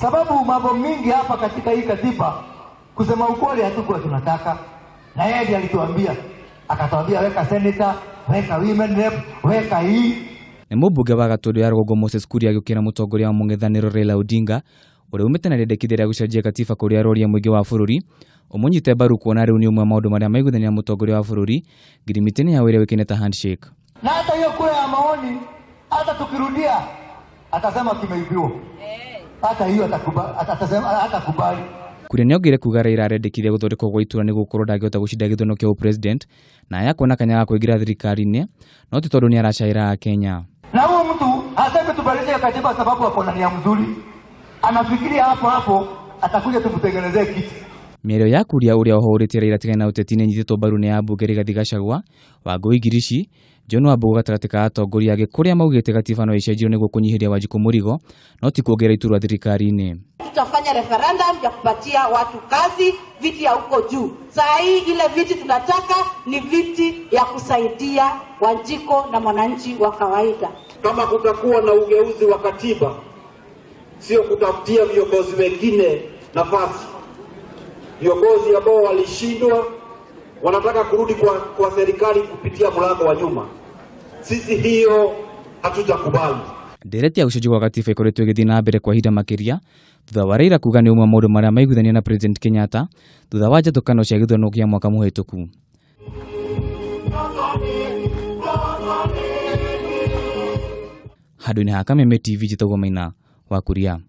sababu mambo mingi hapa katika hii katiba kusema ukweli hatukuwa tunataka, na yeye ndiye alituambia, akatuambia weka senator, weka women rep, weka hii. Ni mũmbunge wa Gatũndũ ya Rũgongo Moses Kuria agĩũkĩra mũtongoria wa mũng'ethanĩro Raila Odinga ũrĩa umĩte na rĩendekithia rĩa gũcenjia katiba kũrĩa aroria mũingĩ wa bũrũri ũmũnyite mbaru kuona rĩu nĩ ũmwe wa maũndũ marĩa maiguithania mũtongoria wa bũrũri ngirimiti-inĩ ya wĩra wĩkĩne ta handshake. Na hata hiyo kura ya maoni hata tukirudia atasema kimeibiwa, hata hiyo atakubali. Kuria nĩongire kuga Raila arendekithia gũthondekwo gwa itura nĩguo gũkorwo ndangĩhota gũcinda gĩthurano kĩa ũpresident na yakuona kanya ga kũingĩra thirikari-inĩ no ti tondũ nĩ aracaĩra Kenya. Na huyo mtu hasemi tubadilishe katiba sababu ako na nia mzuri, anafikiria hapo atakuja tumtengenezee kiti. Mĩario ya Kuria ũrĩa ohorĩtie Raila tigana na ũteti-inĩ nyitĩtwo mbaru nĩ ambunge Rigathi Gachagua, Wangũi Ngirici, John Wambũgũ gatagatĩ ka atongoria angĩ kũrĩa maugĩte katiba no ĩcenjio nĩguo kũnyihĩria Wanjikũ mũrigo no ti kuongerera iturwa thirikari-inĩ. Tutafanya referendum ya kupatia watu kazi, viti ya huko juu. Saa hii ile viti tunataka ni viti ya kusaidia Wanjiko na mwananchi wa kawaida. Kama kutakuwa na ugeuzi wa katiba, sio kutafutia viongozi wengine nafasi. Viongozi ambao walishindwa wanataka kurudi kwa serikali kupitia mlango wa nyuma. Sisi hiyo hatutakubali. Ndereti ya gũcenjio gwa katiba ĩkoretwo ĩgĩthiĩ na mbere kwa ihinda makĩria thutha wa Raila kuga nĩ ũmwe wa maũndũ marĩa maiguithania na President Kenyatta thutha wa njatũkano cia gĩthurano kĩa mwaka mũhĩtũku. Handũ-inĩ ha Kameme TV njĩtagwo Maina wa Kuria.